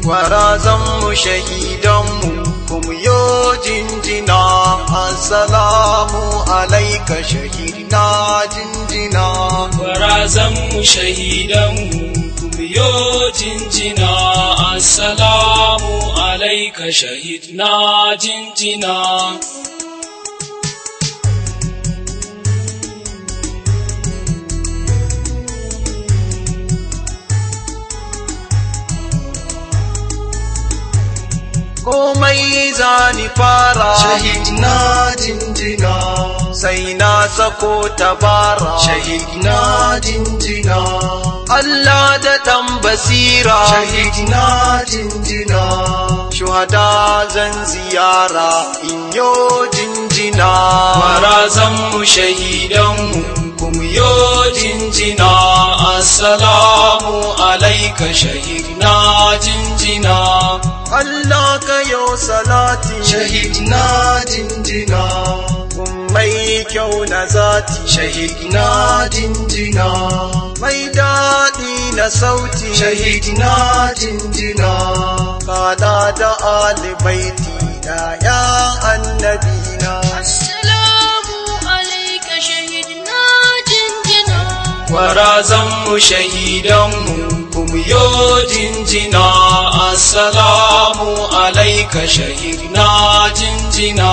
gwarazanmu shahidanmu kuma yo jinjina. Assalamu alaika shahidna jinjina. Gwarazanmu shahidanmu kuma yo jinjina. Assalamu alaika shahidna jinjina. komai zani fara shahidna jinjina. sai na sako tabara shahidna jinjina. Allah da dan basira shahidna jinjina. shuhada zan ziyara in yo jinjina. gwarazanmu shahidanmu kuma yo jinjina. Assalamu alaika shahidna jinjina. Allah ka yo salati shahidna jinjina. mai kyau na zati shahidna jinjina. mai daɗi na sauti shahidna jinjina. kada da alibaiti ya annabina. Assalamu alaika shahidna jinjina. gwarazanmu shahidanmu kuma yo jinjina. Assalamu alaika shahidna jinjina.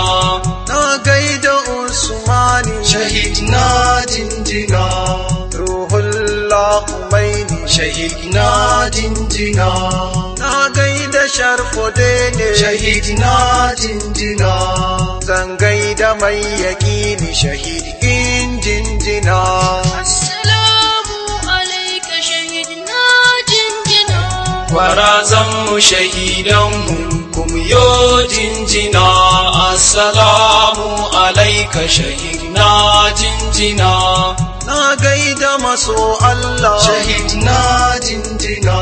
na gaida Usmani shahidna jinjina. Ruhullah Khomeini shahidna jinjina. na gaida Sharfuddin shahidna jinjina. zan gaida mai yaƙini shahidin jinjina. Assalamu alaika shahidna jinjina. gwarazanmu shahidanmu kuma yo jinjina. Assalamu alaika shahidna jinjina. na gaida maso Allah shahidna jinjina.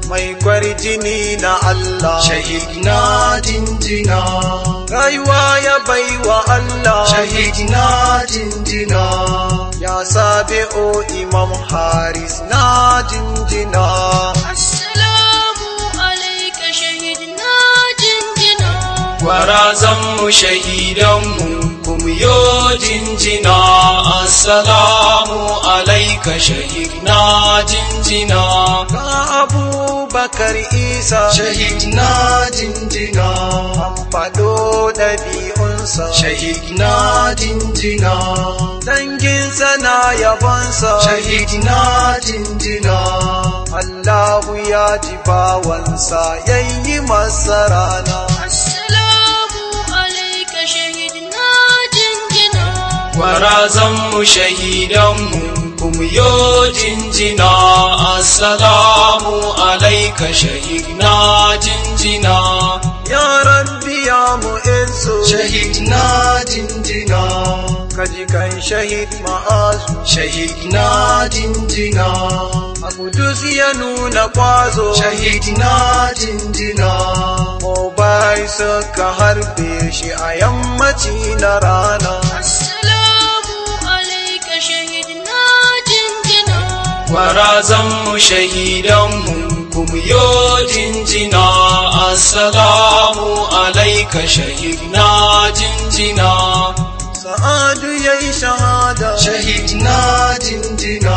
mai kwarjini na Allah shahidna jinjina. rayuwa ya baiwa Allah shahidna jinjina. ya sabi'u Imam Haris na jinjina. Assalamu alaika shahidna jinjina. gwarazanmu shahidanmu kuma yo jinjina. Assalamu alaika shahidna jinjina. ga Abubakar Isa shahidna jinjina. an faɗo ɗabi'unsa shahidna jinjina. danginsa na yabonsa shahidna jinjina. Allahu ya ji bawansa yayi masa rana. Assalamu alaika shahidna jinjina. gwarazanmu shahidanmu kuma yo jinjina. Assalamu alaika shahidna jinjina. ya rabbi ya mu'izzu shahidna jinjina. kaji kan shahid ma'azu shahidna jinjina. Abudus ya nuna kwazo shahidna jinjina. Mobai suka harbe shi a yammaci na rana. Assalamu alaika shahidna jinjina. gwarazanmu shahidanmu kuma yo jinjina. Assalamu alaika shahidna jinjina. Sa'adu yayi shahada shahidna jinjina.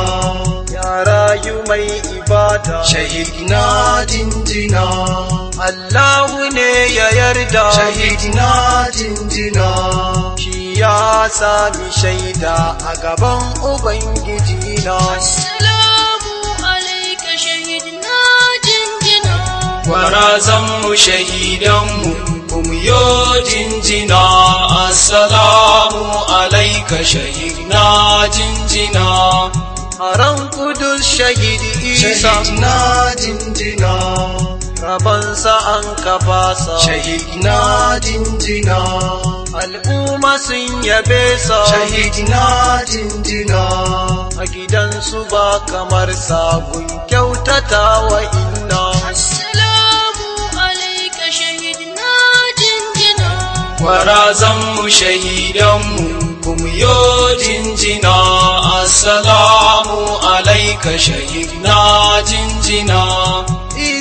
ya rayu mai ibada shahidna jinjina. Allahu ne ya yarda shahidna jinjina. shi ya sami shaida a gaban Ubangiji na. Assalamu alaika shahidna jinjina. gwarazanmu shahidanmu kuma yo jinjina. Assalamu alaika shahidna jinjina. Haran Kudus shahidi Isa shahidna jinjina. rabansa an kabasa shahidna jinjina. al'umma sun yabe sa shahidna jinjina. a gidansu ba kamar sabon kyautata wa inna. Assalamu alaika shahidna jinjina. gwarazanmu shahidanmu kuma yo jinjina. Assalamu alaika shahidna jinjina.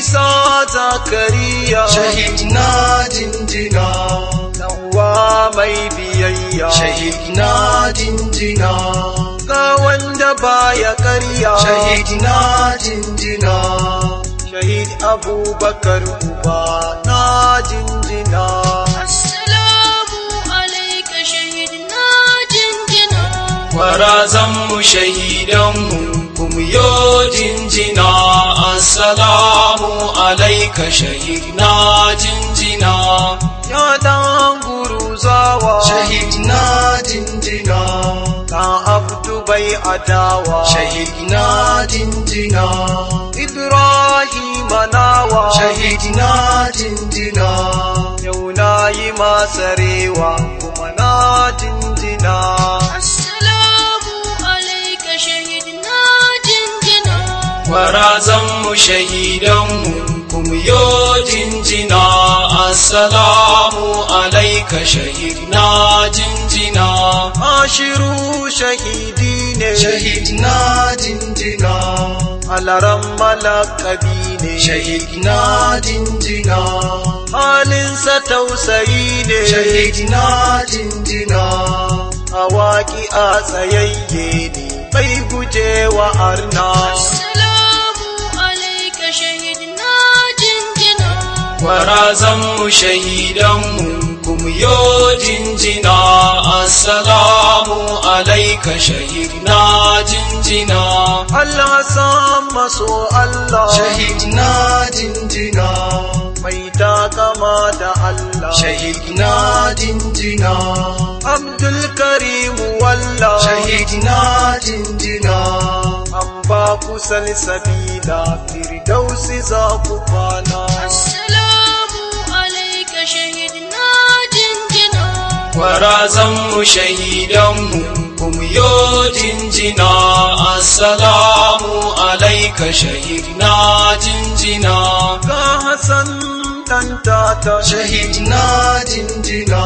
Isa Zakariya shahidina jinjina danwa mai biyayya shahidina jinjina ga wanda baya ƙarya shahidina jinjina shahid Abubakar uba na jinjina Assalamu alaika shahidna jinjina Gwarazanmu shahidanmu kuma yo jinjina assalamu alaika shahidna jinjina ya dan guruzawa shahidina jinjina dan abdu bai adawa shahidina jinjina Ibrahim nawa shahidina jinjina yau na yi masarewa kuma na jinjina Assalamu alaika shahidna jinjina Gwarazanmu shahidanmu kuma yo jinjina assalamu alaika shahidna jinjina Ashiru shahidi ne shahidina jinjina alaran malakabi ne shahidina jinjina halinsa tausayi ne shahidina jinjina awaki a tsayayye ne bai gujewa arna Assalamu alaika shahidna jinjina Gwarazanmu shahidanmu kuma yo jinjina assalamu alaika shahidna jinjina Allah san maso Allah shahidina jinjina mai takama da Allah shahidina jinjina Abdul Karim wallah shahidina jinjina an ba ku salsabila firdausi za ku kwana Assalamu alaika shahidna jinjina Gwarazanmu shahidanmu kuma yo jinjina assalamu alaika shahidna jinjina ga Hassan dan tata shahidina jinjina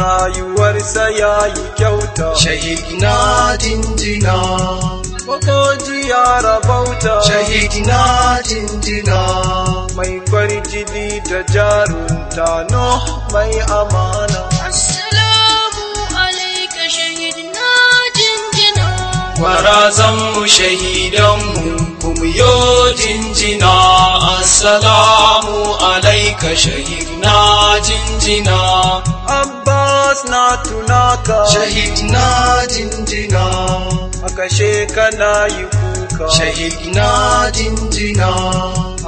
rayuwarsa yayi kyauta shahidina jinjina Makoji ya rabauta shahidina jinjina mai kwarjini da jarunta Nuh mai amana Assalamu alaika shahidna jinjina Gwarazanmu shahidanmu kuma yo jinjina assalamu alaika shahidna jinjina Abbas na tunaka shahidina jinjina akashe kana yi kuka shahidina jinjina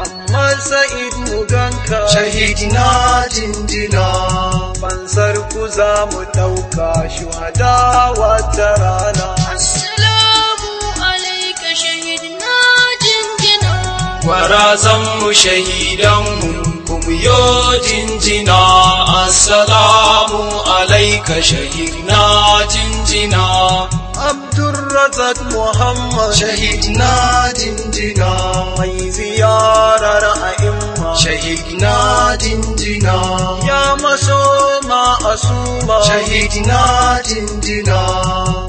amma Sa'id muganka shahidina jinjina fansar ku za mu ɗauka shuhada wata rana Assalamu alaika shahidna jinjina Gwarazanmu shahidanmu kuma yo jinjina assalamu alaika shahidna jinjina Abdurrazak Muhammad shahidina jinjina mai ziyarar a'imma shahidina jinjina ya maso ma'asuma shahidina jinjina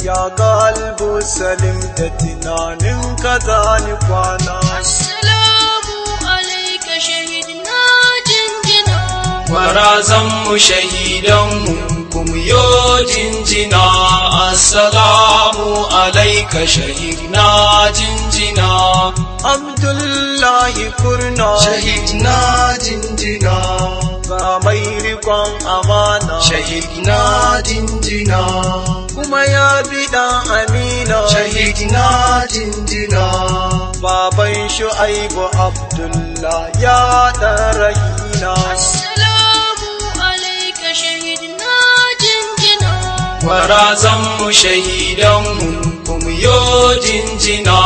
ya kalbu salim da tunanin kaza ni kwana Assalamu alaika shahidna jinjina Gwarazanmu shahidanmu kuma yo jinjina assalamu alaika shahidna jinjina Abdullahi kurna shahidina jinjina ga mai rikon amana shahidina jinjina kuma ya bi dan amina shahidina jinjina baban shu'aibu Abdullah ya dan rahina Assalamu alaika shahidna jinjina Gwarazanmu shahidanmu kuma yo jinjina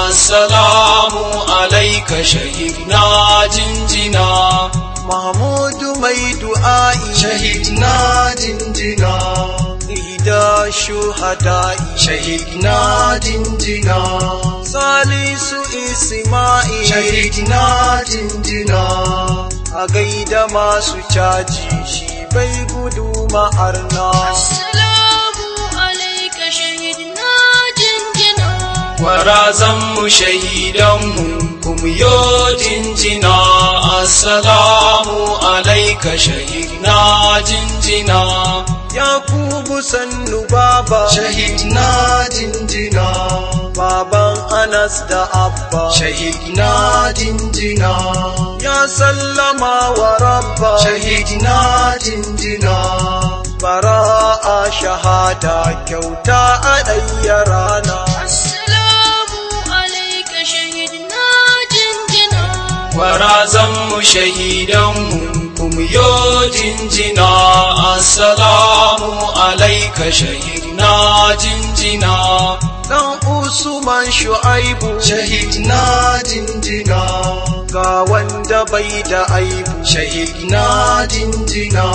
assalamu alaika shahidna jinjina Mahmudu mai du'a'i shahidina jinjina ida shuhada'i shahidina jinjina Salisu Isma'i shahidina jinjina a gaida masu caji shi bai gudu ma'arna Assalamu alaika shahidna jinjina gwarazanmu shahidanmu kuma yo jinjina assalamu alaika shahidna jinjina Yakubu sannu baba shahidna jinjina baban Anas da Abba shahidna jinjina ya sallama wa rabba shahidna jinjina bara'a shahada kyauta a ɗaya rana Assalamu alaika shahidna jinjina gwarazanmu shahidanmu kuma yo jinjina assalamu alaika shahidna jinjina dan Usman Shu'aibu shahidna jinjina ga wanda bai da aibu shahidna jinjina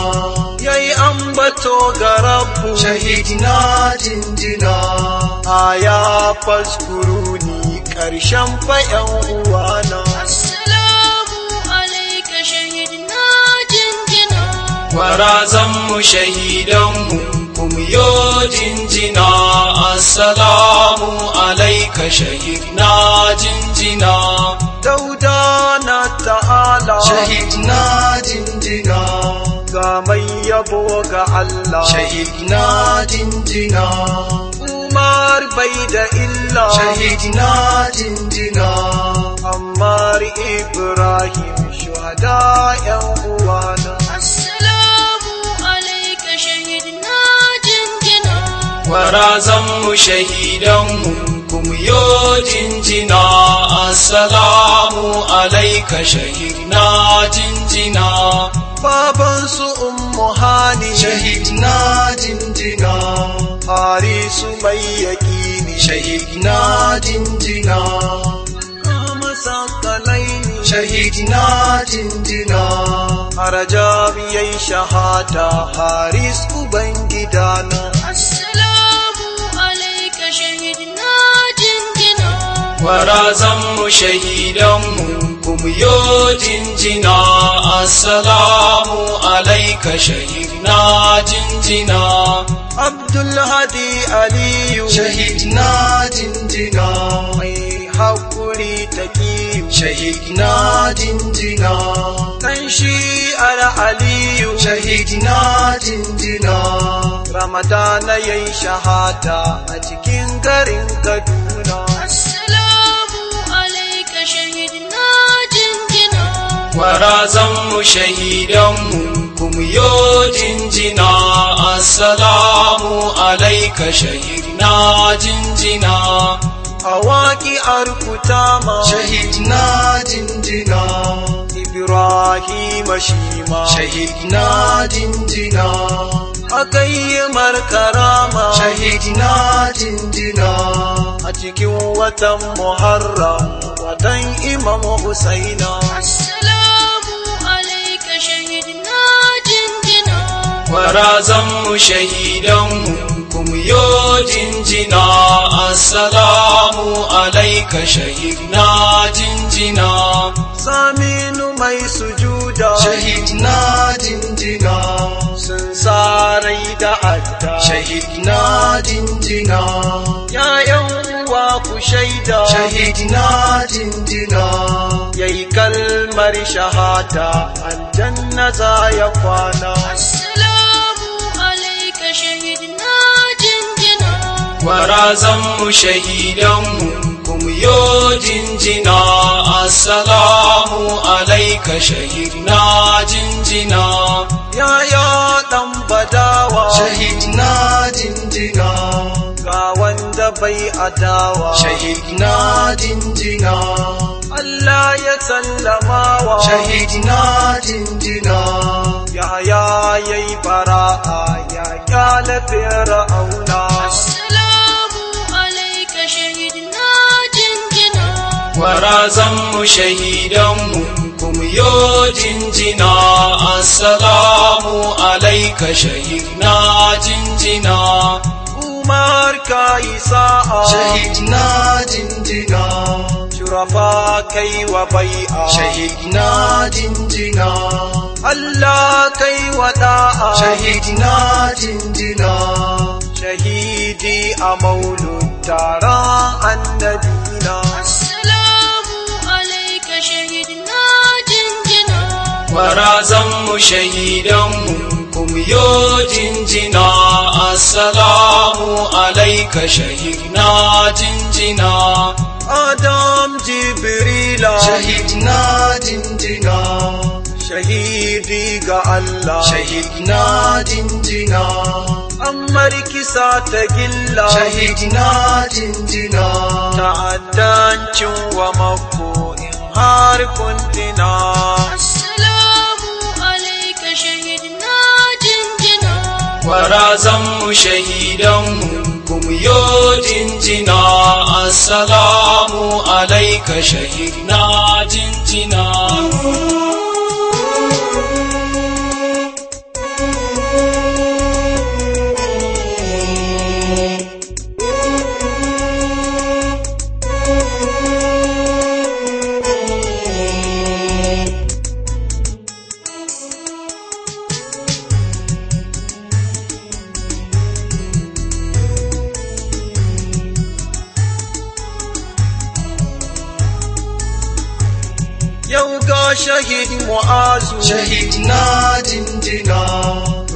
yayi ambato ga rabbu shahidna jinjina aya faskuruni ƙarshen fayan uwana Assalamu alaika shahidna jinjina gwarazanmu shahidanmu kuma yo jinjina assalamu alaika shahidna jinjina dauda na ta'ala shahidna jinjina ga mai yabo ga Allah shahidna jinjina Umar bai da illa shahidna jinjina Ammar Ibrahim shuhada yan uwana Assalamu alaika shahidna jinjina gwarazanmu shahidanmu kuma yo jinjina assalamu alaika shahidna jinjina baban su ummu hani shahidna jinjina harisu mai yaqini shahidna jinjina masakalaini shahidna jinjina harajabi yayi shahada haris ubangidana Assalamu alaika shahidna jinjina gwarazanmu shahidanmu kuma yo jinjina assalamu alaika shahidna jinjina Abdul Hadi Aliyu shahidna jinjina mai hakuri taqiyu shahidna jinjina dan shi Aliyu shahidna jinjina Ramadana yayi shahada a cikin garin Kaduna Assalamu alaika shahidna jinjina gwarazanmu shahidanmu kuma yo jinjina assalamu alaika shahidna jinjina awaki arkutama shahidna jinjina Ibrahim shima shahidna jinjina akayyimar karama shahidna jinjina a cikin watan Muharram watan Imam Husaina Assalamu alaika shahidna jinjina gwarazanmu shahidanmu kuma yo jinjina assalamu alaika shahidna jinjina Saminu mai sujuda shahidna jinjina sun sarai da adda shahidna jinjina yayan uwa ku shaida shahidna jinjina yayi kalmar shahada aljanna za ya kwana Assalamu alaika shahidna jinjina gwarazanmu shahidanmu kuma yo jinjina assalamu alaika shahidna jinjina yaya dan badawa shahidna jinjina ga wanda bai adawa shahidna jinjina Allah ya sallamawa shahidna jinjina yaya yayi bara'a ya kyale fir'auna Assalamu alaika shahidna jinjina gwarazanmu shahidanmu kuma yo jinjina assalamu alaika shahidna jinjina Umar kai sa'a shahidna jinjina shurafa kai wa bai'a shahidna jinjina Allah kai wa da'a shahidna jinjina shahidi a maulud taron annabina. Assalamu alaika shahidna jinjina. Gwarazanmu shahidanmu kuma yo jinjina. Assalamu alaika shahidna jinjina. Adam Jibrila shahidna jinjina. shahidi ga Allah shahidna jinjina. Ammar kisa ta gilla shahidna jinjina. ta'addancin wa mako in har kuntina. Assalamu alaika shahidna jinjina. Gwarazanmu shahidanmu kuma yo jinjina. Assalamu alaika shahidna jinjina. Yau ga shahid Mu'azu shahidna jinjina.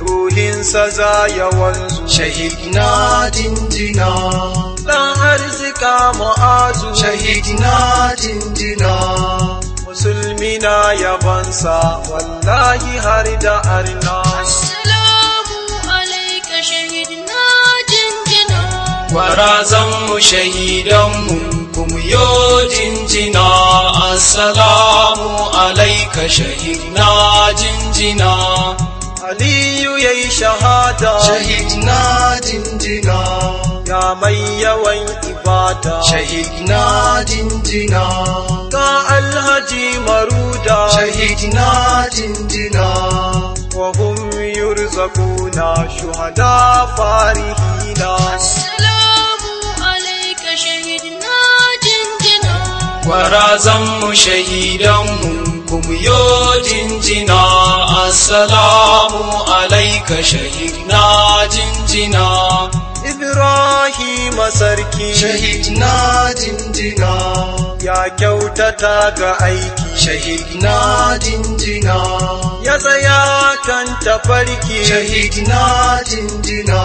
ruhinsa za ya wanzu shahidna jinjina. dan arzika Mu'azu shahidna jinjina. musulmi na yabansa wallahi har da arna. Assalamu alaika shahidna jinjina. Gwarazanmu shahidanmu kuma yo jinjina. Assalamu alaika shahidna jinjina. Aliyu yayi shahada shahidna jinjina. ya mai yawan ibada shahidna jinjina. ga Alhaji Maruda shahidna jinjina. wa hum yurzaquna shuhada farihina. Assalamu alaika shahidna jinjina. Gwarazanmu shahidanmu kuma yo jinjina. Assalamu alaika shahidna jinjina. Ibrahim sarki shahidna jinjina. ya kyautata ga aiki shahidna jinjina. ya tsaya kan tafarki shahidna jinjina.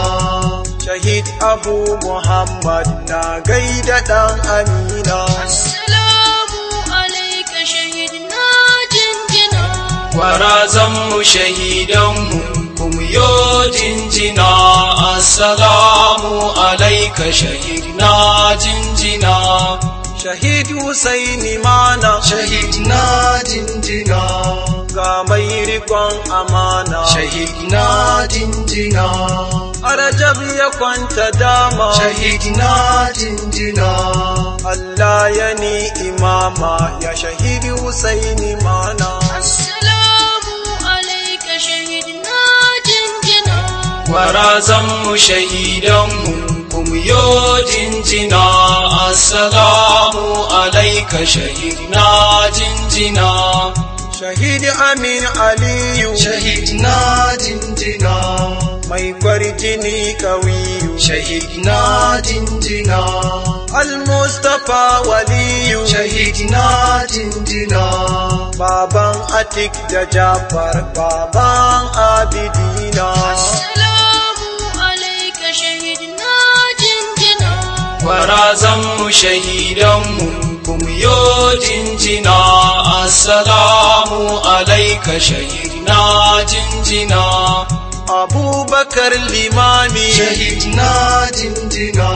shahid Abu Muhammad na gaida dan Amina. Assalamu alaika shahidna jinjina. Gwarazanmu shahidanmu kuma yo jinjina. Assalamu alaika shahidna jinjina. shahid Husaini mana shahidna jinjina. ga mai rikon amana shahidna jinjina. a Rajab ya kwanta dama shahidna jinjina. Allah ya ni imama ya shahid Husaini mana. Assalamu alaika shahidna jinjina. Gwarazanmu shahidanmu kuma yo jinjina. Assalamu alaika shahidna jinjina. shahid Amin Aliyu shahidna jinjina. mai kwarjini kawiyu shahidna jinjina. Al-Mustafa waliyu shahidna jinjina. baban Atik da Jafar baban Abidina. Assalamu alaika shahidna jinjina. Gwarazanmu shahidanmu kuma yo jinjina. Assalamu alaika shahidna jinjina. Abubakar limami shahidna jinjina.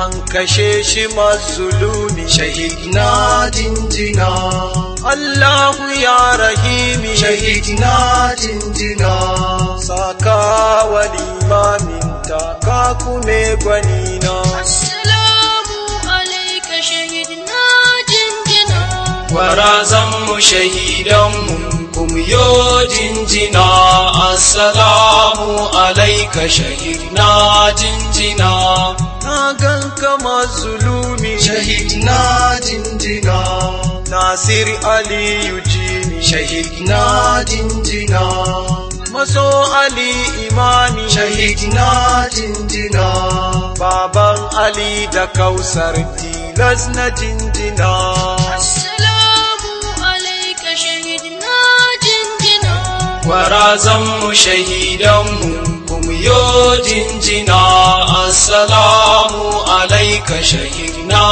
an kashe shi mazulumi shahidna jinjina. Allahu ya rahimi shahidna jinjina. saka wa limamin taka kume gwanina. Assalamu alaika shahidna jinjina. Gwarazanmu shahidanmu kuma yo jinjina. Assalamu alaika shahidna jinjina. na ganka mazulumi shahidna jinjina. Nasir Aliyu jini shahidna jinjina. maso Ali imani shahidina jinjina baban Ali da Kausar tilas na jinjina Assalamu alaika shahidna jinjina gwarazanmu shahidanmu kuma yo jinjina assalamu alaika shahidna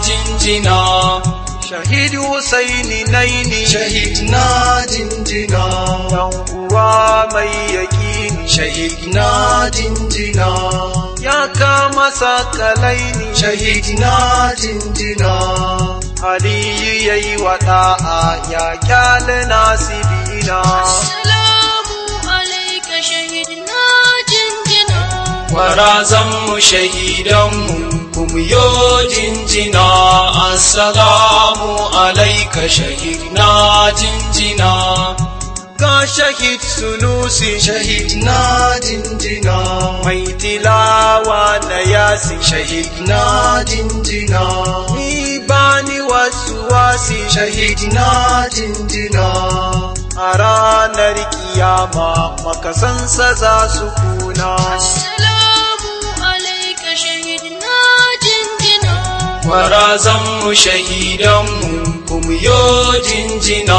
jinjina shahid Husaini naini shahidina jinjina dan uwa mai yaƙini shahidina jinjina ya kama sakalaini shahidina jinjina Aliyu yayi wada'a ya kyale nasibina Assalamu alaika shahidna jinjina gwarazanmu shahidanmu kuma yo jinjina assalamu alaika shahidna jinjina ga shahid Sunusi shahidina jinjina mai tilawa na yasi shahidina jinjina ni bani wasu wasi shahidina jinjina a ranar kiyama makasansa za su kuna Assalamu alaika shahidna jinjina gwarazanmu shahidanmu kuma yo jinjina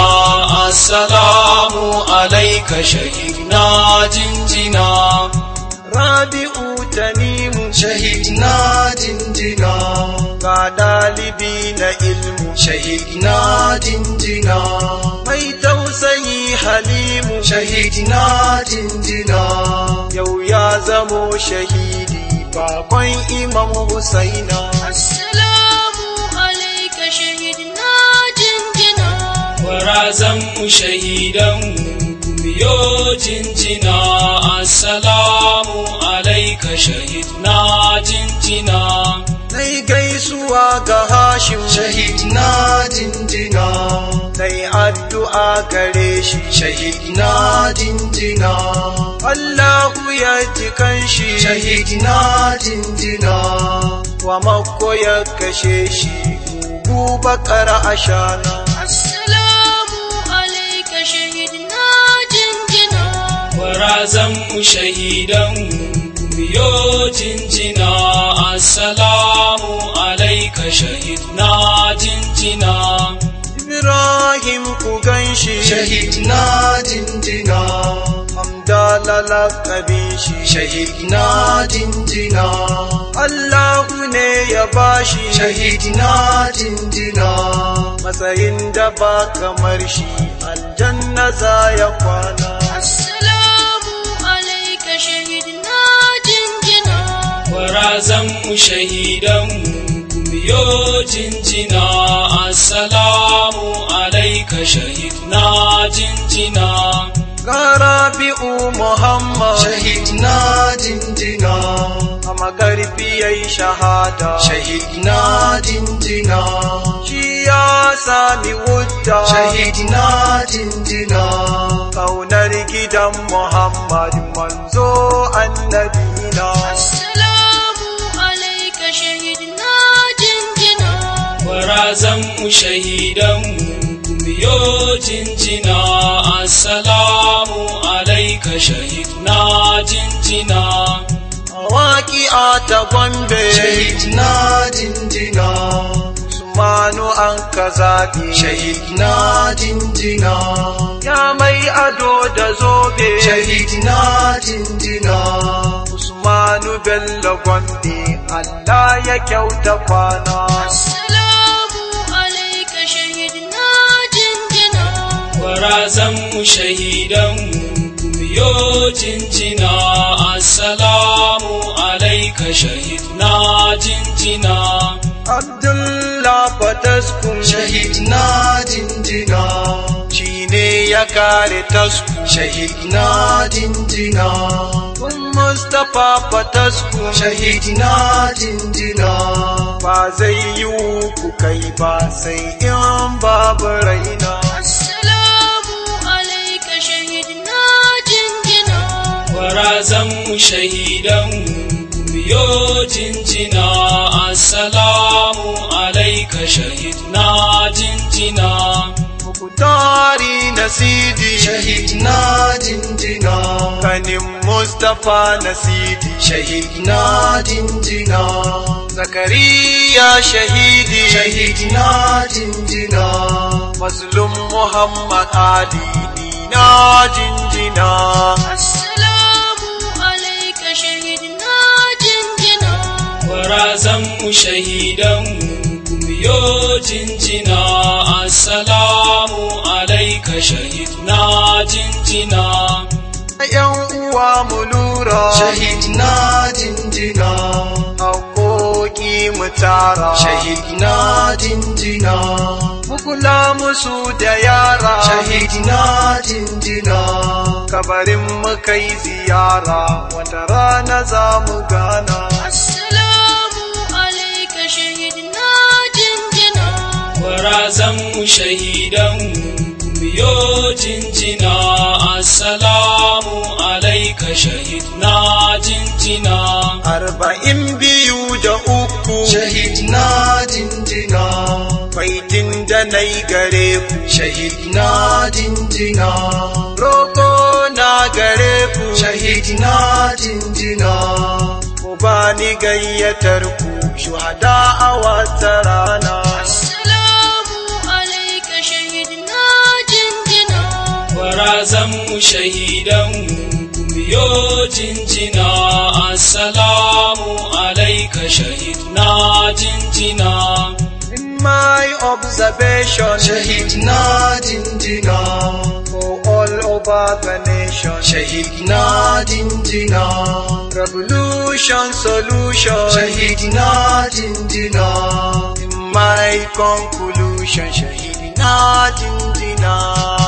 assalamu alaika shahidna jinjina Rabi'u Tanimu shahidina jinjina ga dalibi na ilmu shahidina jinjina mai tausayi Halimu shahidina jinjina yau ya zamo shahidi bakon Imam Husaina Assalamu alaika shahidna jinjina gwarazanmu shahidanmu kuma yo jinjina assalamu alaika shahidna jinjina nai gaisuwa ga Hashim shahidina jinjina nai addu'a gare shi shahidina jinjina Allahu ya ji kanshi shahidina jinjina wa makko ya kashe shi mugu bakar ashana Assalamu alaika shahidna jinjina gwarazanmu shahidanmu kuma yo jinjina assalamu alaika shahidna jinjina Ibrahim ku ganshi shahidina jinjina hamdala lakabin shi shahidina jinjina Allahu ne ya bashi shahidina jinjina matsayin da ba kamar shi aljanna za ya kwana Assalamu alaika shahidna jinjina gwarazanmu shahidanmu kuma yo jinjina assalamu alaika shahidna jinjina ga Rabi'u Muhammad shahidina jinjina a magarbi yayi shahada shahidina jinjina shi ya sami wudda shahidina jinjina kaunar gidan Muhammad manzo annabina Assalamu alaika shahidna jinjina gwarazanmu shahidanmu kuma yo jinjina assalamu alaika shahidna jinjina waƙi'a ta Gombe shahidina jinjina Usmanu an ka zaɓe shahidina jinjina ya mai ado da zobe shahidina jinjina Usmanu Bello Gombe Allah ya kyauta kwana Assalamu alaika shahidna jinjina gwarazanmu shahidanmu kuma yo jinjina assalamu alaika shahidna jinjina Abdullah Fataskun shahidina jinjina shi ne ya kare tasku shahidina jinjina Mustapha Fataskun shahidina jinjina ba zai yi ku kai ba sai in babu raina Assalamu alaika shahidna jinjina gwarazanmu shahidanmu kuma yo jinjina assalamu alaika shahidna jinjina Mukutari Nasidi shahidina jinjina kanin Mustapha Nasidi shahidina jinjina Zakariya shahidi shahidina jinjina Mazlum Muhammad Ali na jinjina Assalamu alaika shahidina jinjina Gwarazan mu shahidan mu kumiyo jinjina. Assalamu alaika shahidna jinjina. ‘Yan uwa mu lura shahidina jinjina haƙoƙi mu tara shahidina jinjina mu kula musu da yara shahidina jinjina kabarin mu kai ziyara wata rana za mu gana Assalamu alaika shahidina jinjina Gwarazan mu shahidan mu kumiyo jinjina. Assalamu alaika shahidna jinjina. 42 shahidina jinjina baitin da nai gare ku shahidina jinjina roƙo na gare ku shahidina jinjina ku bani gayyatar ku shuhada a wata rana Assalamu alaika shahidina jinjina Gwarazan mu shahidan mu kumiyo jinjina. Assalamu alaika shahidna jinjina. in my observation shahidina jinjina for all over the nation shahidina jinjina revolution solution shahidina jinjina in my conclusion shahidina jinjina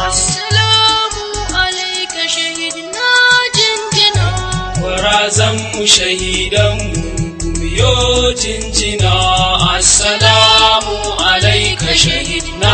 Assalamu alaika shahidina jinjina Gwarazan mu shahidan mu kumiyo jinjina. Assalamu alaika shahidna